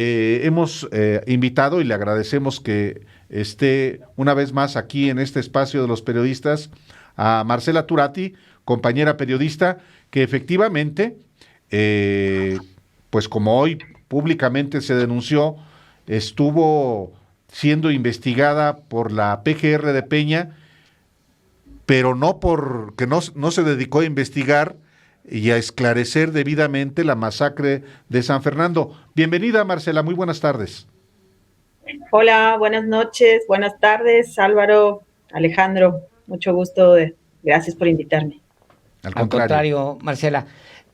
hemos invitado y le agradecemos que esté una vez más aquí en este espacio de los periodistas a Marcela Turati, compañera periodista, que efectivamente, eh, pues como hoy públicamente se denunció, estuvo siendo investigada por la PGR de Peña, pero no porque no se dedicó a investigar y a esclarecer debidamente la masacre de San Fernando. Bienvenida, Marcela, muy buenas tardes. Hola, buenas noches, buenas tardes, Álvaro, Alejandro, mucho gusto, gracias por invitarme. Al Al contrario. contrario, Marcela.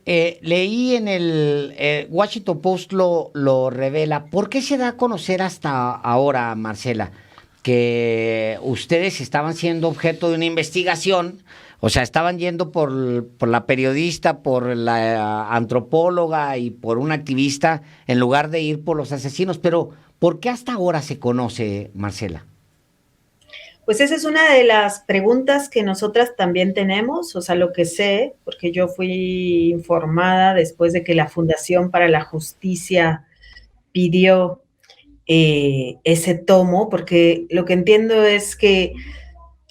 Leí en el Washington Post lo revela. ¿Por qué se da a conocer hasta ahora, Marcela, que ustedes estaban siendo objeto de una investigación? O sea, estaban yendo por la periodista, por la antropóloga y por un activista en lugar de ir por los asesinos. Pero, ¿por qué hasta ahora se conoce, Marcela? Pues esa es una de las preguntas que nosotras también tenemos, o sea, lo que sé, porque yo fui informada después de que la Fundación para la Justicia pidió ese tomo, porque lo que entiendo es que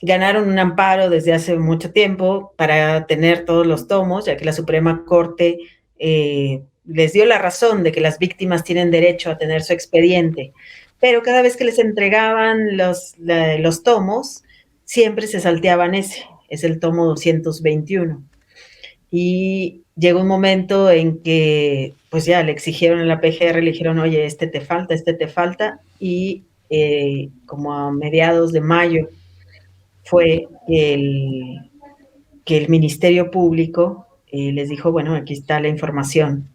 ganaron un amparo desde hace mucho tiempo para tener todos los tomos, ya que la Suprema Corte les dio la razón de que las víctimas tienen derecho a tener su expediente, pero cada vez que les entregaban los tomos, siempre se salteaban ese, es el tomo 221. Y llegó un momento en que pues ya le exigieron a la PGR, le dijeron, oye, este te falta, y como a mediados de mayo fue que el Ministerio Público les dijo, bueno, aquí está la información.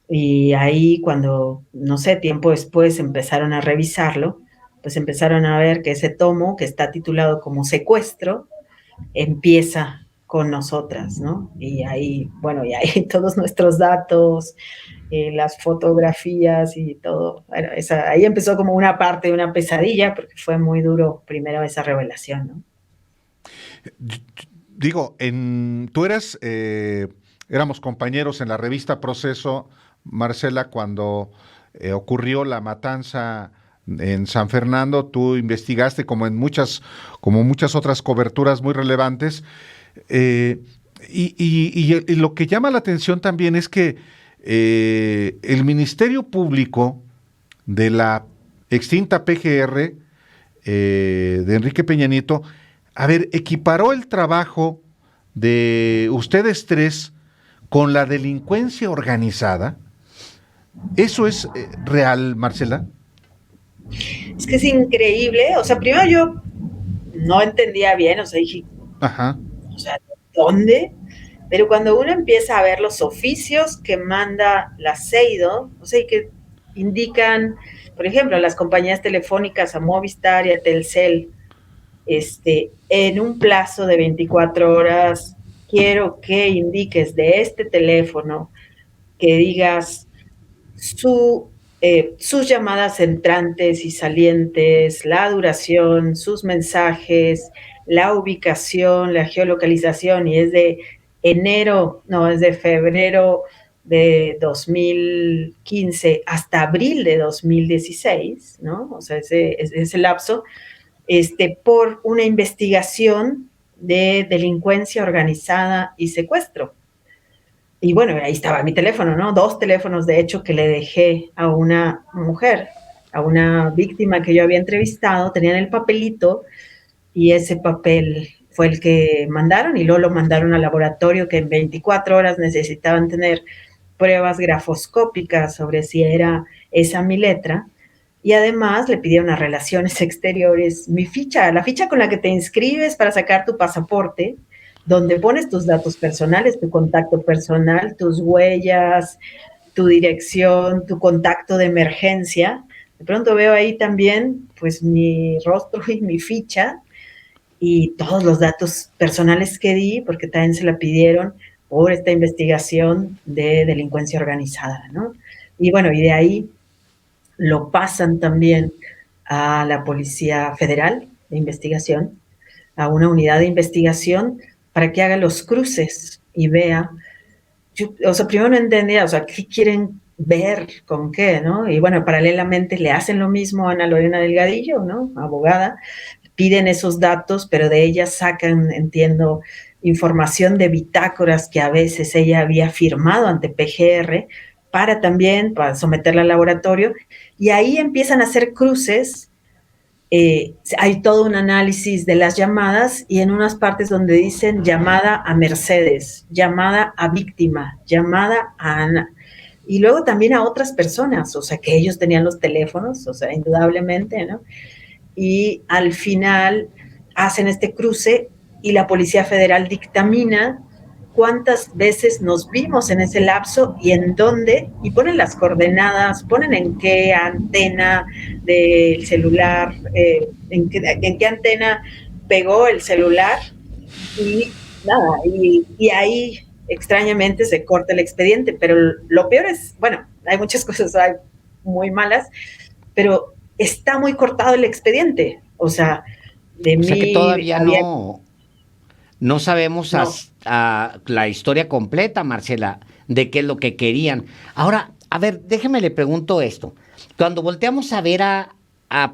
Y ahí cuando, no sé, tiempo después empezaron a revisarlo, pues empezaron a ver que ese tomo, que está titulado como Secuestro, empieza con nosotras, ¿no? Y ahí, bueno, y ahí todos nuestros datos, las fotografías y todo. Bueno, ahí empezó como una parte de una pesadilla, porque fue muy duro primero esa revelación, ¿no? Digo, tú éramos compañeros en la revista Proceso, Marcela, cuando ocurrió la matanza en San Fernando. Tú investigaste como muchas otras coberturas muy relevantes. eh, y lo que llama la atención también es que el Ministerio Público de la extinta PGR de Enrique Peña Nieto, a ver, equiparó el trabajo de ustedes tres con la delincuencia organizada. ¿Eso es real, Marcela? Es que es increíble, o sea, primero yo no entendía bien, o sea, dije, Ajá. o sea, ¿dónde? Pero cuando uno empieza a ver los oficios que manda la CEIDO, o sea, y que indican, por ejemplo, las compañías telefónicas a Movistar y a Telcel, en un plazo de 24 horas, quiero que indiques de este teléfono, que digas sus llamadas entrantes y salientes, la duración, sus mensajes, la ubicación, la geolocalización, y es de es de febrero de 2015 hasta abril de 2016, ¿no? O sea, ese lapso, por una investigación de delincuencia organizada y secuestro. Y bueno, ahí estaba mi teléfono, ¿no? 2 teléfonos, de hecho, que le dejé a una mujer, a una víctima que yo había entrevistado, tenían el papelito y ese papel fue el que mandaron, y luego lo mandaron al laboratorio, que en 24 horas necesitaban tener pruebas grafoscópicas sobre si era esa mi letra, y además le pidieron a Relaciones Exteriores mi ficha, la ficha con la que te inscribes para sacar tu pasaporte, donde pones tus datos personales, tu contacto personal, tus huellas, tu dirección, tu contacto de emergencia. De pronto veo ahí también pues mi rostro y mi ficha y todos los datos personales que di, porque también se la pidieron por esta investigación de delincuencia organizada, ¿no? Y bueno, y de ahí lo pasan también a la Policía Federal de Investigación, a una unidad de investigación, para que haga los cruces y vea. Yo, o sea, primero no entendía, o sea, ¿qué quieren ver con qué, ¿no? Y bueno, paralelamente le hacen lo mismo a Ana Lorena Delgadillo, ¿no? Abogada, piden esos datos, pero de ella sacan, entiendo, información de bitácoras que a veces ella había firmado ante PGR para someterla al laboratorio, y ahí empiezan a hacer cruces. Hay todo un análisis de las llamadas y en unas partes donde dicen llamada a Mercedes, llamada a víctima, llamada a Ana. Y luego también a otras personas, o sea, que ellos tenían los teléfonos, o sea, indudablemente, ¿no? Y al final hacen este cruce y la Policía Federal dictamina cuántas veces nos vimos en ese lapso y en dónde, y ponen las coordenadas, ponen en qué antena del celular, en qué antena pegó el celular, y nada, y ahí extrañamente se corta el expediente, pero lo peor es, bueno, hay muchas cosas muy malas, pero está muy cortado el expediente, o sea, de O sea que mí todavía había, no sabemos no, la historia completa, Marcela, de qué es lo que querían. Ahora, a ver, déjeme le pregunto esto. Cuando volteamos a ver a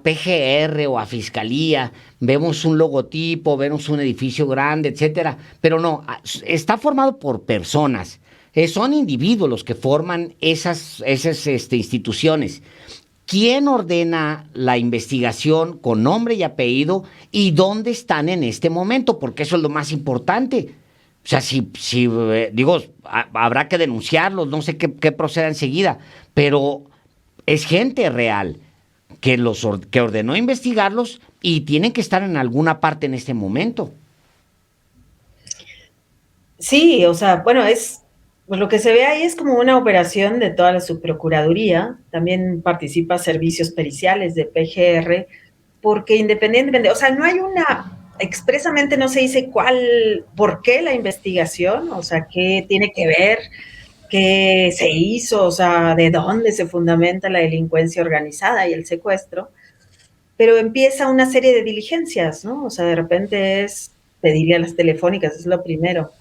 PGR o a Fiscalía, vemos un logotipo, vemos un edificio grande, etcétera, pero no, está formado por personas. Son individuos los que forman esas instituciones. ¿Quién ordena la investigación con nombre y apellido y dónde están en este momento? Porque eso es lo más importante. O sea, digo, habrá que denunciarlos, no sé qué proceda enseguida, pero es gente real que ordenó investigarlos y tienen que estar en alguna parte en este momento. sí, o sea, bueno, pues lo que se ve ahí es como una operación de toda la subprocuraduría, también participa servicios periciales de PGR, porque independientemente, o sea, no hay expresamente no se dice por qué la investigación, o sea, qué tiene que ver, qué se hizo, o sea, de dónde se fundamenta la delincuencia organizada y el secuestro, pero empieza una serie de diligencias, ¿no? O sea, de repente es pedirle a las telefónicas, es lo primero,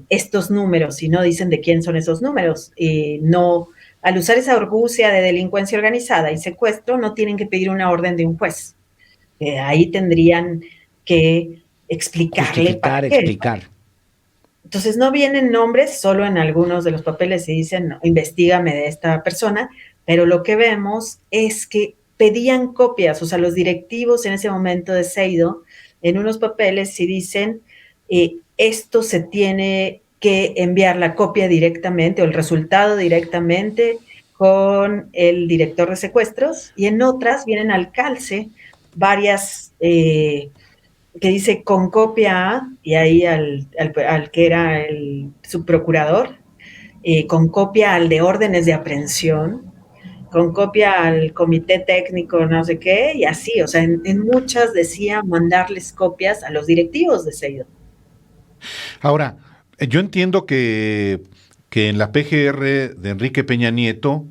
estos números, y no dicen de quién son esos números, no, al usar esa argucia de delincuencia organizada y secuestro, no tienen que pedir una orden de un juez. Ahí tendrían que explicarle Justificar, para qué. explicar. Entonces no vienen nombres, solo en algunos de los papeles se dicen, no, investígame de esta persona, pero lo que vemos es que pedían copias, o sea, los directivos en ese momento de Seido, en unos papeles sí dicen, esto se tiene que enviar la copia directamente o el resultado directamente con el director de secuestros, y en otras vienen al calce varias que dice con copia a, y ahí al que era el subprocurador, con copia al de órdenes de aprehensión, con copia al comité técnico, no sé qué, y así, o sea, en muchas decía mandarles copias a los directivos de Seido. Ahora, yo entiendo que en la PGR de Enrique Peña Nieto,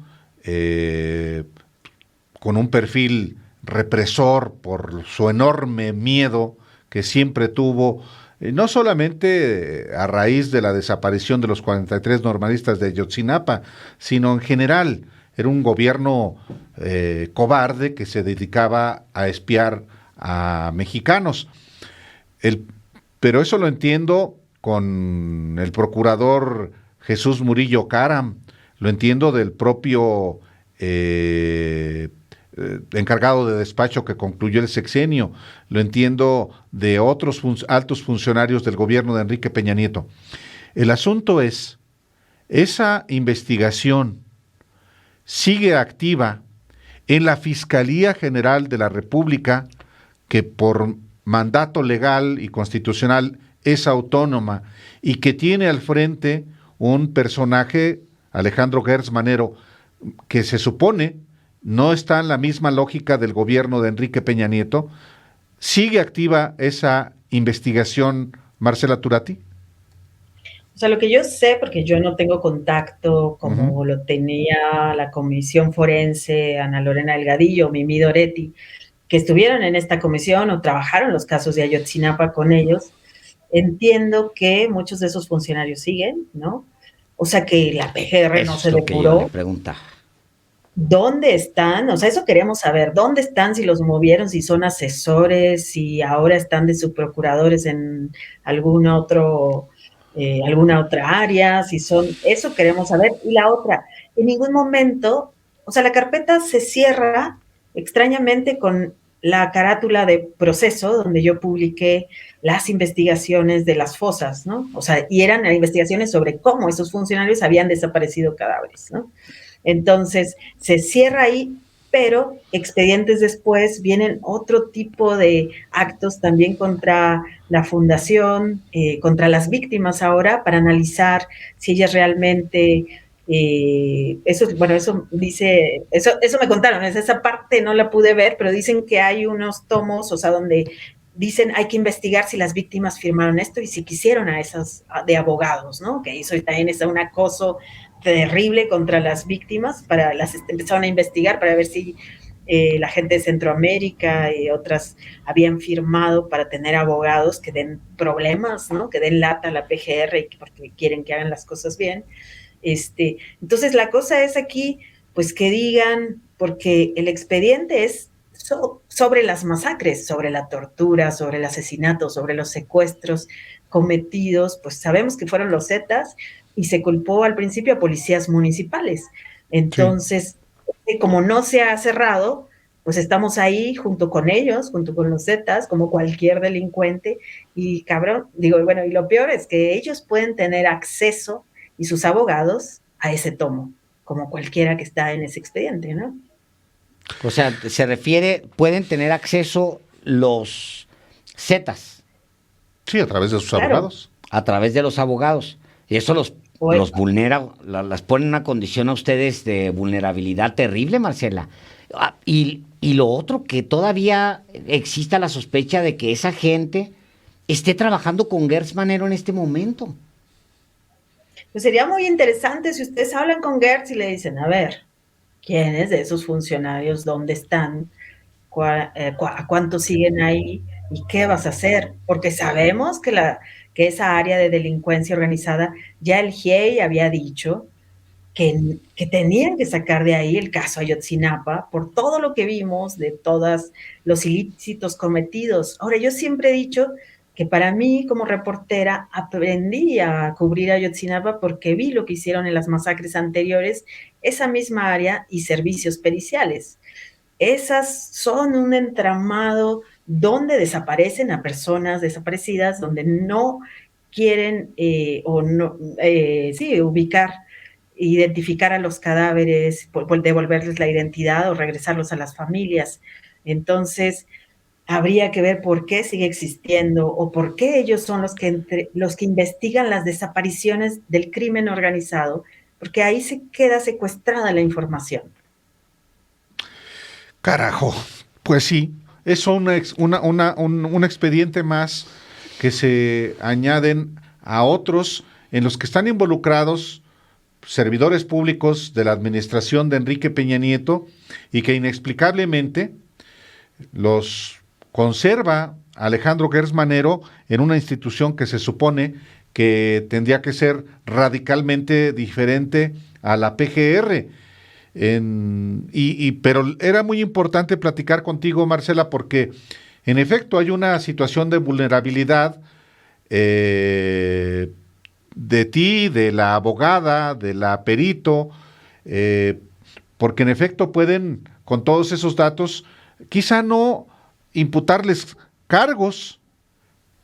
con un perfil represor por su enorme miedo que siempre tuvo, no solamente a raíz de la desaparición de los 43 normalistas de Ayotzinapa, sino en general. Era un gobierno cobarde que se dedicaba a espiar a mexicanos. El, pero eso lo entiendo con el procurador Jesús Murillo Caram, lo entiendo del propio encargado de despacho que concluyó el sexenio, lo entiendo de otros altos funcionarios del gobierno de Enrique Peña Nieto. El asunto es, esa investigación sigue activa en la Fiscalía General de la República, que por mandato legal y constitucional es autónoma y que tiene al frente un personaje, Alejandro Gertz Manero, que se supone no está en la misma lógica del gobierno de Enrique Peña Nieto. ¿Sigue activa esa investigación, Marcela Turati? O sea, lo que yo sé, porque yo no tengo contacto Uh-huh. como lo tenía la Comisión Forense, Ana Lorena Delgadillo, Mimi Doretti, que estuvieron en esta comisión o trabajaron los casos de Ayotzinapa con ellos, entiendo que muchos de esos funcionarios siguen, ¿no? o sea que la PGR Eso no es se lo que yo le depuró. preguntaba. ¿Dónde están? O sea, eso queríamos saber. ¿Dónde están? Si los movieron, si son asesores, si ahora están de subprocuradores en algún otro, alguna otra área, si son, eso queremos saber. Y la otra, en ningún momento, o sea, la carpeta se cierra extrañamente con la carátula de proceso, donde yo publiqué las investigaciones de las fosas, ¿no? O sea, y eran investigaciones sobre cómo esos funcionarios habían desaparecido cadáveres, ¿no? Entonces, se cierra ahí, pero expedientes después vienen otro tipo de actos también contra la fundación, contra las víctimas ahora, para analizar si ellas realmente, eso, bueno, eso dice, eso me contaron, esa parte no la pude ver, pero dicen que hay unos tomos, o sea, donde dicen hay que investigar si las víctimas firmaron esto y si quisieron a esas de abogados, ¿no? Que eso también es un acoso terrible contra las víctimas, empezaron a investigar para ver si la gente de Centroamérica y otras habían firmado para tener abogados que den problemas, ¿no? Que den lata a la PGR porque quieren que hagan las cosas bien. Entonces la cosa es aquí, pues que digan, porque el expediente es sobre las masacres, sobre la tortura, sobre el asesinato, sobre los secuestros cometidos, pues sabemos que fueron los Zetas y se culpó al principio a policías municipales. Sí. Entonces, como no se ha cerrado, pues estamos ahí junto con ellos, junto con los Zetas, como cualquier delincuente, y cabrón, digo, bueno, y lo peor es que ellos pueden tener acceso y sus abogados a ese tomo, como cualquiera que está en ese expediente, ¿no? O sea, se refiere, pueden tener acceso los Zetas Sí, a través de sus Claro, abogados. a través de los abogados. Y eso pues, los vulnera, las pone en una condición a ustedes de vulnerabilidad terrible, Marcela. Y lo otro, que todavía exista la sospecha de que esa gente esté trabajando con Gertz Manero en este momento. pues sería muy interesante si ustedes hablan con Gertz y le dicen, a ver, ¿quiénes de esos funcionarios, dónde están? ¿A cuántos siguen ahí? ¿Y qué vas a hacer? Porque sabemos que esa área de delincuencia organizada, ya el GIEI había dicho que tenían que sacar de ahí el caso Ayotzinapa por todo lo que vimos de todos los ilícitos cometidos. Ahora, yo siempre he dicho que para mí como reportera aprendí a cubrir Ayotzinapa porque vi lo que hicieron en las masacres anteriores, esa misma área y servicios periciales. Esas son un entramado donde desaparecen a personas desaparecidas, donde no quieren o no, sí, ubicar, identificar a los cadáveres, devolverles la identidad o regresarlos a las familias. Entonces, habría que ver por qué sigue existiendo o por qué ellos son los que investigan las desapariciones del crimen organizado, porque ahí se queda secuestrada la información. Carajo, pues sí, es un expediente más que se añaden a otros en los que están involucrados servidores públicos de la administración de Enrique Peña Nieto y que inexplicablemente los conserva Alejandro Gertz Manero en una institución que se supone que tendría que ser radicalmente diferente a la PGR. Pero era muy importante platicar contigo, Marcela, porque en efecto hay una situación de vulnerabilidad de ti, de la abogada, de la perito, eh, porque en efecto pueden, con todos esos datos, quizá no imputarles cargos,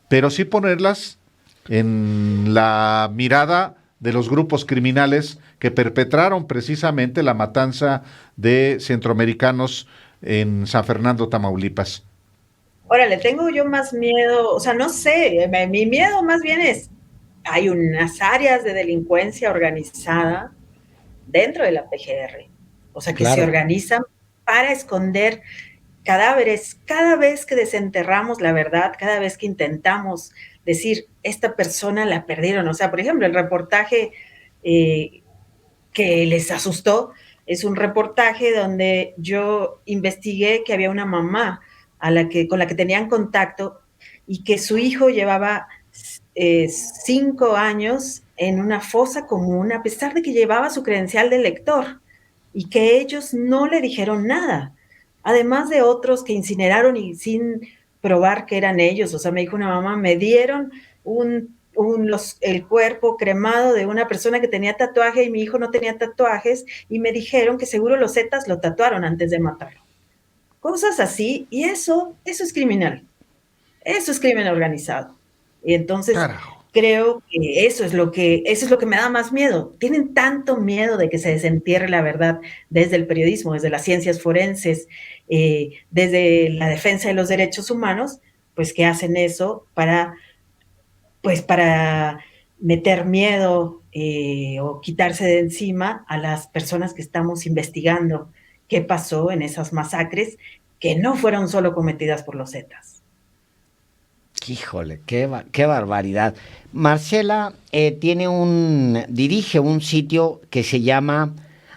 pero sí ponerlas en la mirada de los grupos criminales que perpetraron precisamente la matanza de centroamericanos en San Fernando, Tamaulipas. Ahora, le tengo yo más miedo, o sea, no sé, mi miedo más bien es, hay unas áreas de delincuencia organizada dentro de la PGR, o sea, que se Claro. organizan para esconder cadáveres. Cada vez que desenterramos la verdad, cada vez que intentamos decir, esta persona la perdieron, o sea, por ejemplo, el reportaje eh, que les asustó es un reportaje donde yo investigué que había una mamá con la que tenían contacto y que su hijo llevaba 5 años en una fosa común a pesar de que llevaba su credencial de lector y que ellos no le dijeron nada. Además de otros que incineraron y sin probar que eran ellos. O sea, me dijo una mamá, me dieron el cuerpo cremado de una persona que tenía tatuaje y mi hijo no tenía tatuajes y me dijeron que seguro los Zetas lo tatuaron antes de matarlo. Cosas así, y eso es criminal. Eso es crimen organizado. Y entonces Carajo. creo que eso es lo que me da más miedo. Tienen tanto miedo de que se desentierre la verdad desde el periodismo, desde las ciencias forenses, desde la defensa de los derechos humanos, pues que hacen eso para meter miedo o quitarse de encima a las personas que estamos investigando qué pasó en esas masacres que no fueron solo cometidas por los Zetas. Híjole, qué barbaridad. Marcela dirige un sitio que se llama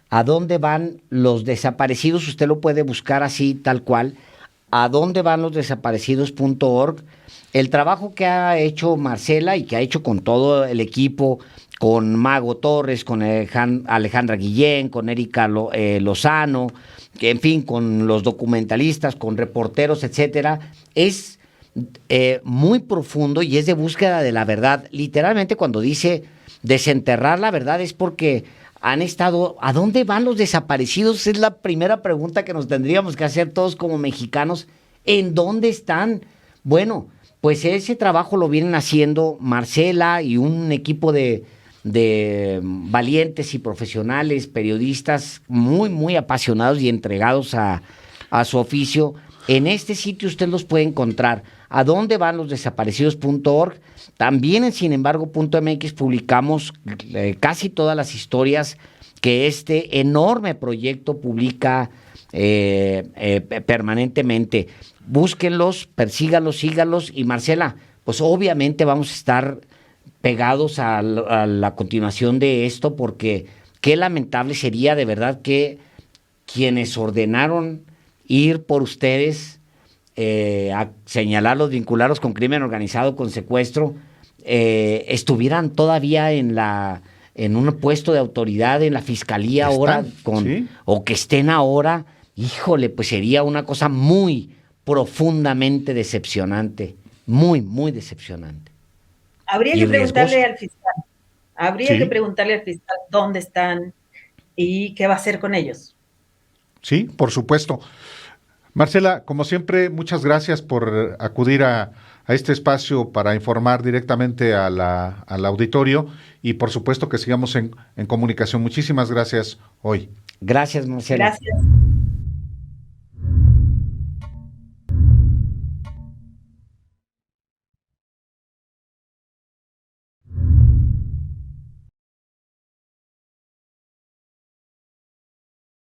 ¿A dónde van los desaparecidos? Usted lo puede buscar así, tal cual, a dónde van los desaparecidos.org. El trabajo que ha hecho Marcela y que ha hecho con todo el equipo, con Mago Torres, con Alejandra Guillén, con Erika Lozano, en fin, con los documentalistas, con reporteros, etcétera, es muy profundo y es de búsqueda de la verdad. Literalmente cuando dice desenterrar la verdad es porque han estado... ¿A dónde van los desaparecidos? Es la primera pregunta que nos tendríamos que hacer todos como mexicanos. ¿En dónde están? Bueno, pues ese trabajo lo vienen haciendo Marcela y un equipo de valientes y profesionales, periodistas muy, muy apasionados y entregados a su oficio. En este sitio usted los puede encontrar. ¿A dónde van los desaparecidos.org? También en sinembargo.mx publicamos casi todas las historias que este enorme proyecto publica permanentemente. Búsquenlos, persíganlos, síganlos. Y Marcela, pues obviamente vamos a estar pegados a la continuación de esto, porque qué lamentable sería de verdad que quienes ordenaron ir por ustedes a señalarlos, vincularlos con crimen organizado, con secuestro, estuvieran todavía en un puesto de autoridad en la fiscalía ahora, ¿sí? O que estén ahora. Híjole, pues sería una cosa muy profundamente decepcionante, muy, muy decepcionante. Habría Y que riesgoso. preguntarle al fiscal. Habría Sí, que preguntarle al fiscal dónde están y qué va a hacer con ellos. sí, por supuesto. Marcela, como siempre, muchas gracias por acudir a este espacio para informar directamente al auditorio y por supuesto que sigamos en comunicación. Muchísimas gracias hoy. Gracias, Marcela. Gracias.